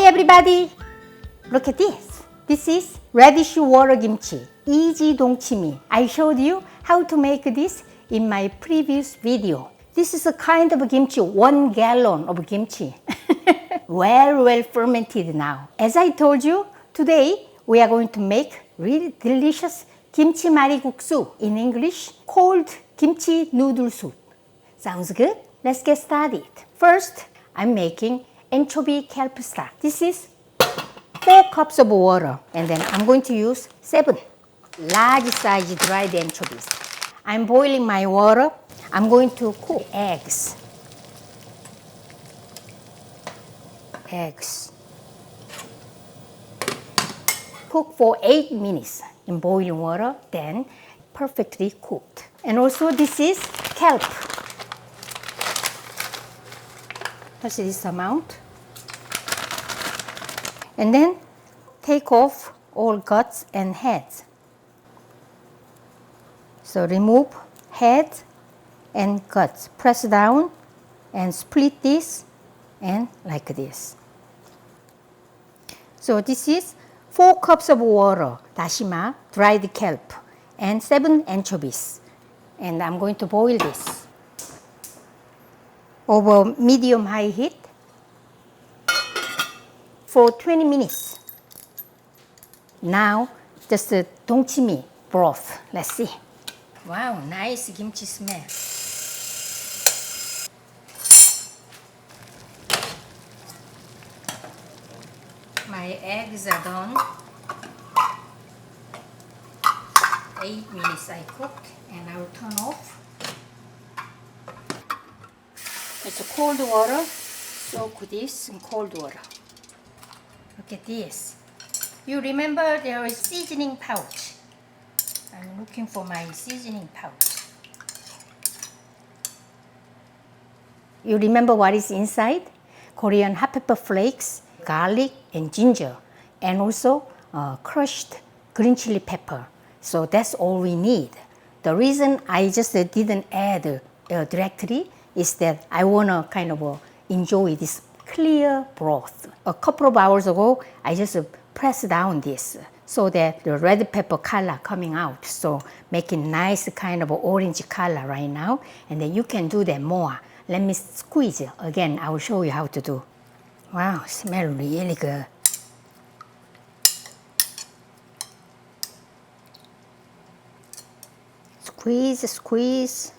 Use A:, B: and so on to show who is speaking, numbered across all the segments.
A: everybody! Look at this. This is radish water kimchi, easy dongchimi. I showed you how to make this in my previous video. This is a kind of kimchi, 1 gallon of kimchi. well fermented now. As I told you, today we are going to make really delicious kimchi mariguksu, in English, cold kimchi noodle soup. Sounds good? Let's get started. First, I'm making anchovy kelp stock. This is 4 cups of water, and then I'm going to use 7 large size dried anchovies. I'm boiling my water. I'm going to cook eggs. Cook for 8 minutes in boiling water, then perfectly cooked. And also this is kelp. That's this amount. And then take off all guts and heads. So remove head and guts. Press down and split this and like this. So this is 4 cups of water, dashima, dried kelp, and 7 anchovies. And I'm going to boil this over medium-high heat for 20 minutes. Now, just the dongchimi broth. Let's see. Wow, nice kimchi smell. My eggs are done. 8 minutes I cooked, and I will turn off. It's cold water. Soak this in cold water. Look at this. You remember there is seasoning pouch. I'm looking for my seasoning pouch. You remember what is inside? Korean hot pepper flakes, garlic and ginger, and also crushed green chili pepper. So that's all we need. The reason I just didn't add directly is that I want to kind of enjoy this clear broth. A couple of hours ago, I just pressed down this so that the red pepper color coming out. So making nice kind of orange color right now. And then you can do that more. Let me squeeze it. Again, I will show you how to do. Wow, smell really good. Squeeze, squeeze.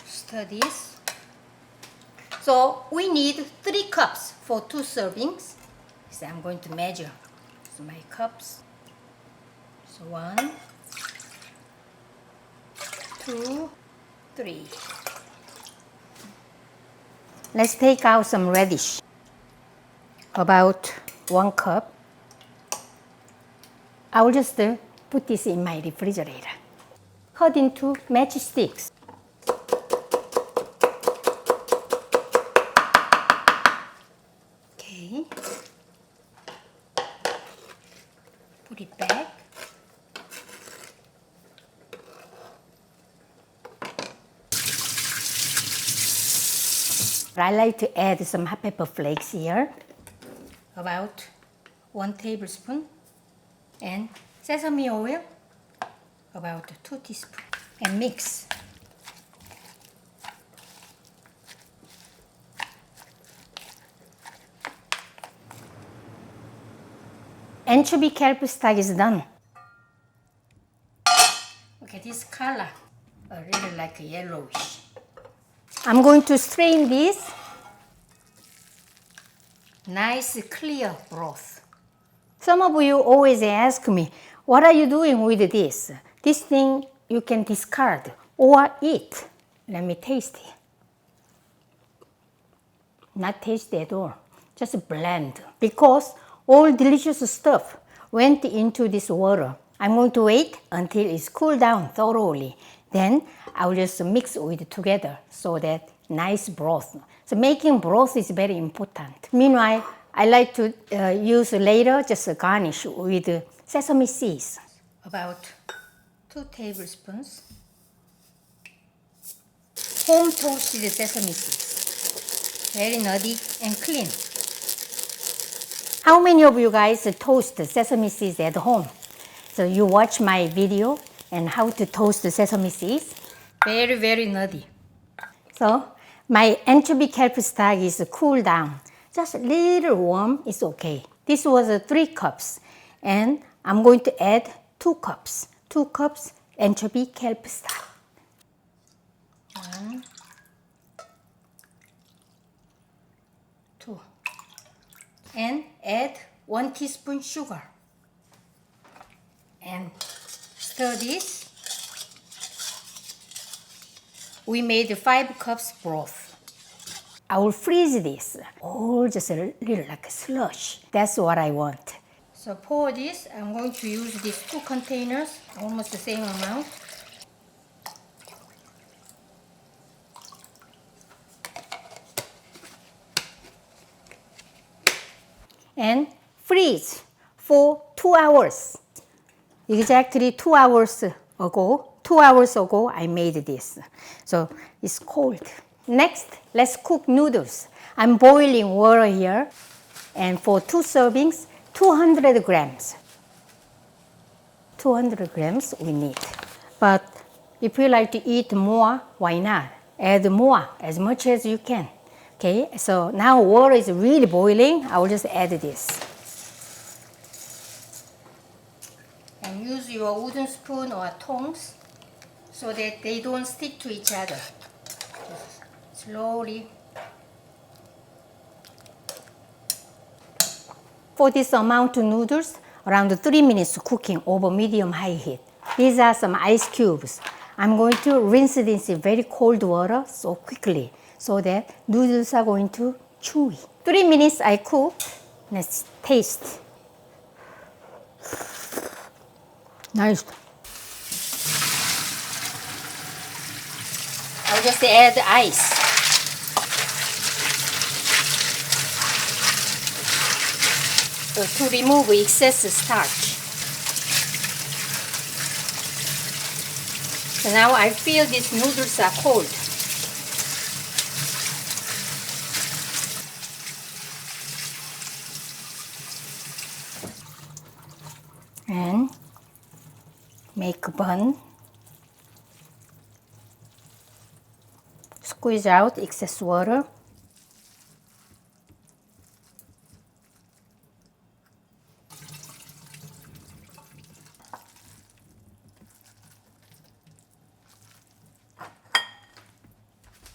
A: Stir this. So we need 3 cups for 2 servings. So I'm going to measure my cups. So 1, 2, 3. Let's take out some radish. About 1 cup. I will just put this in my refrigerator. Cut into matchsticks. Okay. Put it back. I like to add some hot pepper flakes here. About 1 tablespoon. And sesame oil, about 2 teaspoons, and mix. Anchovy kelp stock is done. Look at this color, really like yellowish. I'm going to strain this. Nice clear broth. Some of you always ask me, what are you doing with this? This thing you can discard or eat. Let me taste it. Not tasty at all, just bland. Because all delicious stuff went into this water. I'm going to wait until it's cooled down thoroughly. Then I will just mix it together so that nice broth. So making broth is very important. Meanwhile, I like to use later just a garnish with sesame seeds. About 2 tablespoons. Home toasted sesame seeds. Very nutty and clean. How many of you guys toast sesame seeds at home? So you watch my video and how to toast the sesame seeds. Very, very nutty. So my anchovy kelp stock is cooled down. Just a little warm is okay. This was 3 cups. And I'm going to add 2 cups. 2 cups anchovy kelp stock. 1, 2. And add 1 teaspoon sugar. And stir this. We made 5 cups broth. I will freeze this, all just a little like a slush. That's what I want. So pour this. I'm going to use these 2 containers, almost the same amount. And freeze for 2 hours. Exactly 2 hours ago. 2 hours ago, I made this. So it's cold. Next, let's cook noodles. I'm boiling water here. And for 2 servings, 200 grams. 200 grams we need. But if you like to eat more, why not? Add more, as much as you can. Okay, so now water is really boiling. I will just add this. And use your wooden spoon or tongs so that they don't stick to each other. Just slowly. For this amount of noodles, around 3 minutes cooking over medium-high heat. These are some ice cubes. I'm going to rinse this in very cold water so quickly so that noodles are going to chewy. 3 minutes I cook. Let's taste. Nice. I'll just add ice. So to remove excess starch. So now I feel these noodles are cold. And make a bun. Squeeze out excess water.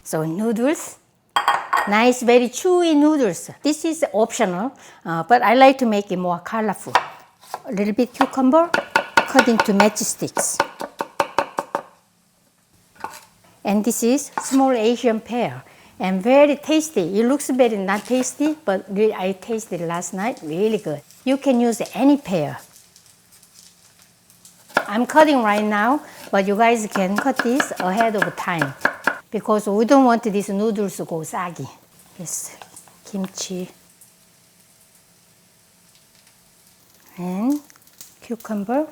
A: So noodles, nice, very chewy noodles. This is optional, but I like to make it more colorful. A little bit cucumber, cut into matchsticks. And this is small Asian pear, and very tasty. It looks very not tasty, but I tasted last night, really good. You can use any pear. I'm cutting right now, but you guys can cut this ahead of time because we don't want these noodles to go soggy. Yes, kimchi and cucumber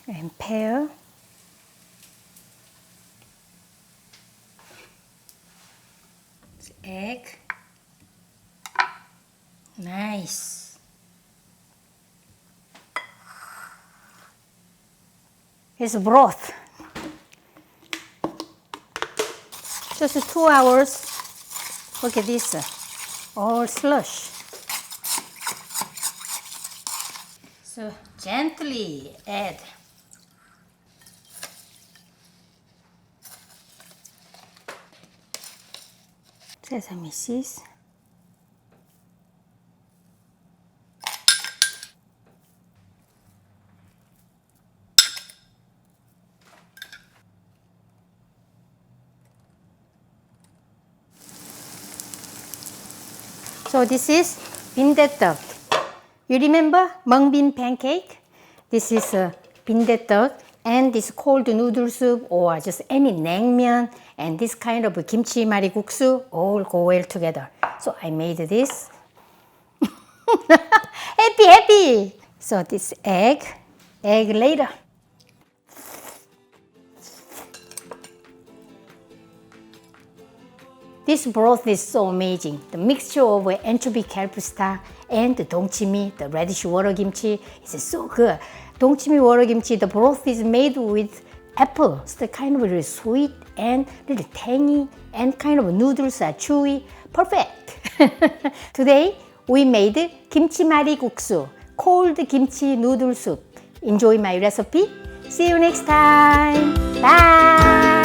A: and pear. Egg. Nice. It's broth. Just 2 hours. Look at this, all slush. So gently add. Sesame seeds. So this is bindae. You remember mung bean pancake? This is bindae, and this cold noodle soup or just any naengmyeon and this kind of kimchi mariguksu all go well together. So I made this. Happy, happy! So this egg later. This broth is so amazing. The mixture of anchovy kelp stock and the dongchimi, the radish water kimchi, is so good. Dongchimi water kimchi, the broth is made with apple. It's the kind of really sweet and little tangy, and kind of noodles are chewy. Perfect. Today we made kimchi mari guksu, cold kimchi noodle soup. Enjoy my recipe. See you next time. Bye.